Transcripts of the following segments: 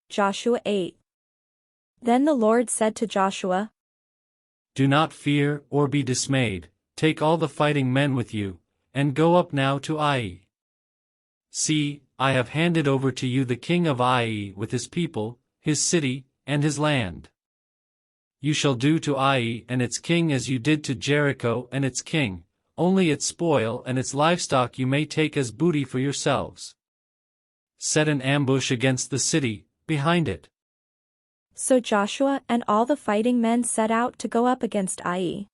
Joshua 8. Then the Lord said to Joshua, Do not fear or be dismayed, take all the fighting men with you, and go up now to Ai. See, I have handed over to you the king of Ai with his people, his city, and his land. You shall do to Ai and its king as you did to Jericho and its king, only its spoil and its livestock you may take as booty for yourselves. Set an ambush against the city, behind it. So Joshua and all the fighting men set out to go up against Ai.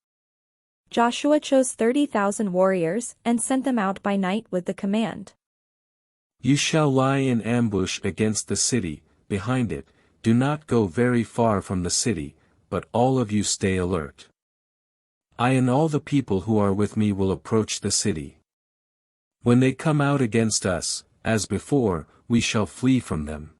Joshua chose 30,000 warriors and sent them out by night with the command. You shall lie in ambush against the city, behind it, do not go very far from the city, but all of you stay alert. I and all the people who are with me will approach the city. When they come out against us, as before, we shall flee from them.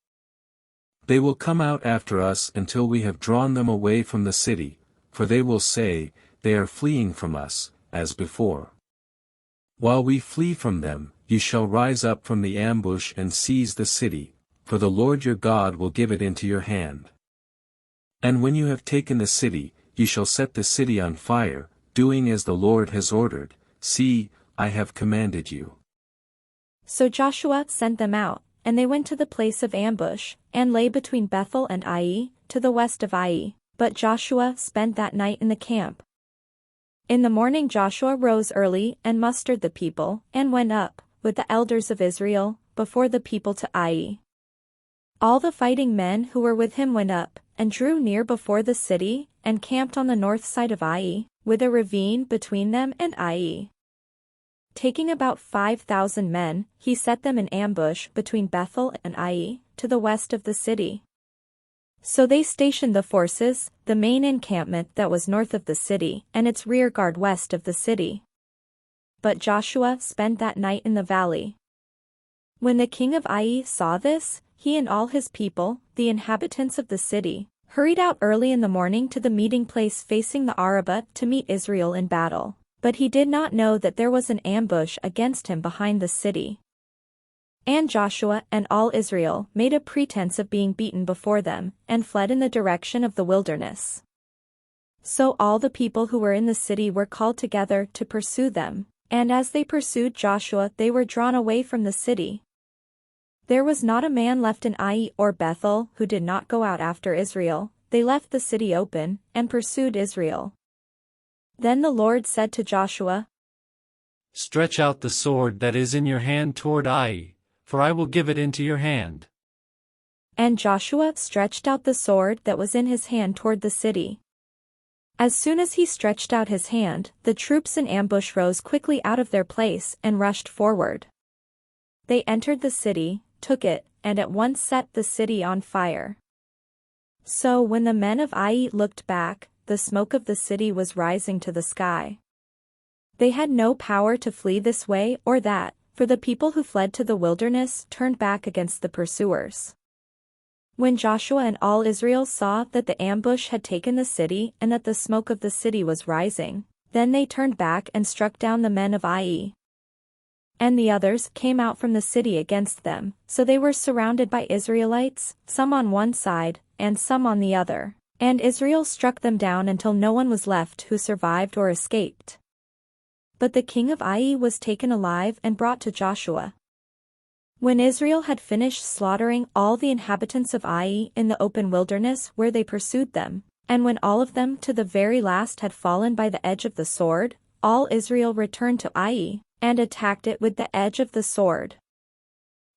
They will come out after us until we have drawn them away from the city, for they will say, They are fleeing from us, as before. While we flee from them, you shall rise up from the ambush and seize the city, for the Lord your God will give it into your hand. And when you have taken the city, you shall set the city on fire, doing as the Lord has ordered. See, I have commanded you. So Joshua sent them out, and they went to the place of ambush, and lay between Bethel and Ai, to the west of Ai, but Joshua spent that night in the camp. In the morning Joshua rose early and mustered the people, and went up, with the elders of Israel, before the people to Ai. All the fighting men who were with him went up, and drew near before the city, and camped on the north side of Ai, with a ravine between them and Ai. Taking about 5,000 men, he set them in ambush between Bethel and Ai, to the west of the city. So they stationed the forces, the main encampment that was north of the city, and its rear guard west of the city. But Joshua spent that night in the valley. When the king of Ai saw this, he and all his people, the inhabitants of the city, hurried out early in the morning to the meeting place facing the Arabah to meet Israel in battle. But he did not know that there was an ambush against him behind the city. And Joshua and all Israel made a pretense of being beaten before them, and fled in the direction of the wilderness. So all the people who were in the city were called together to pursue them, and as they pursued Joshua they were drawn away from the city. There was not a man left in Ai or Bethel who did not go out after Israel. They left the city open, and pursued Israel. Then the Lord said to Joshua, Stretch out the sword that is in your hand toward Ai, for I will give it into your hand. And Joshua stretched out the sword that was in his hand toward the city. As soon as he stretched out his hand, the troops in ambush rose quickly out of their place and rushed forward. They entered the city, took it, and at once set the city on fire. So when the men of Ai looked back, the smoke of the city was rising to the sky. They had no power to flee this way or that, for the people who fled to the wilderness turned back against the pursuers. When Joshua and all Israel saw that the ambush had taken the city and that the smoke of the city was rising, then they turned back and struck down the men of Ai. And the others came out from the city against them, so they were surrounded by Israelites, some on one side, and some on the other. And Israel struck them down until no one was left who survived or escaped. But the king of Ai was taken alive and brought to Joshua. When Israel had finished slaughtering all the inhabitants of Ai in the open wilderness where they pursued them, and when all of them to the very last had fallen by the edge of the sword, all Israel returned to Ai, and attacked it with the edge of the sword.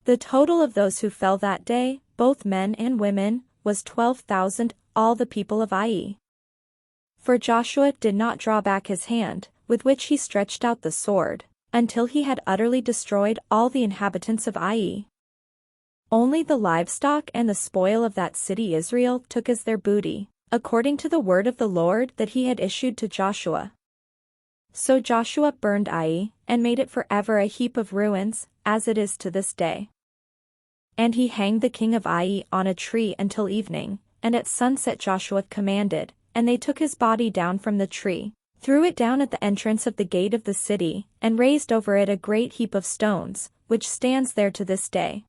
The total of those who fell that day, both men and women, was 12,000, all the people of Ai. For Joshua did not draw back his hand, with which he stretched out the sword, until he had utterly destroyed all the inhabitants of Ai. Only the livestock and the spoil of that city Israel took as their booty, according to the word of the Lord that he had issued to Joshua. So Joshua burned Ai, and made it forever a heap of ruins, as it is to this day. And he hanged the king of Ai on a tree until evening, and at sunset Joshua commanded, and they took his body down from the tree, threw it down at the entrance of the gate of the city, and raised over it a great heap of stones, which stands there to this day.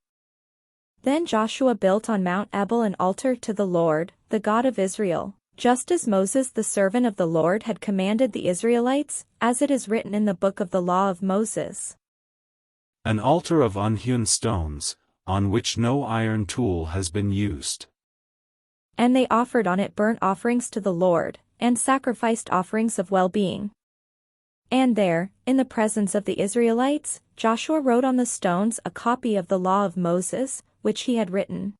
Then Joshua built on Mount Ebal an altar to the Lord, the God of Israel, just as Moses the servant of the Lord had commanded the Israelites, as it is written in the book of the law of Moses. An altar of unhewn stones, on which no iron tool has been used. And they offered on it burnt offerings to the Lord, and sacrificed offerings of well-being. And there, in the presence of the Israelites, Joshua wrote on the stones a copy of the law of Moses, which he had written.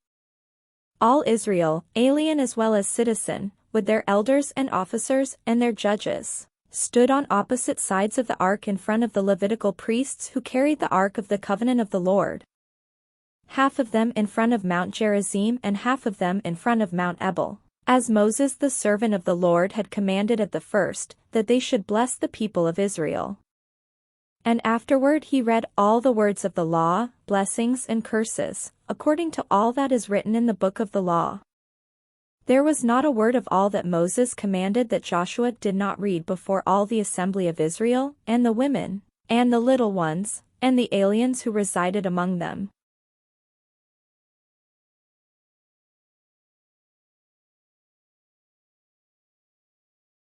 All Israel, alien as well as citizen, with their elders and officers and their judges, stood on opposite sides of the ark in front of the Levitical priests who carried the ark of the covenant of the Lord. Half of them in front of Mount Gerizim and half of them in front of Mount Ebal, as Moses the servant of the Lord had commanded at the first, that they should bless the people of Israel. And afterward he read all the words of the law, blessings and curses, according to all that is written in the book of the law. There was not a word of all that Moses commanded that Joshua did not read before all the assembly of Israel, and the women, and the little ones, and the aliens who resided among them.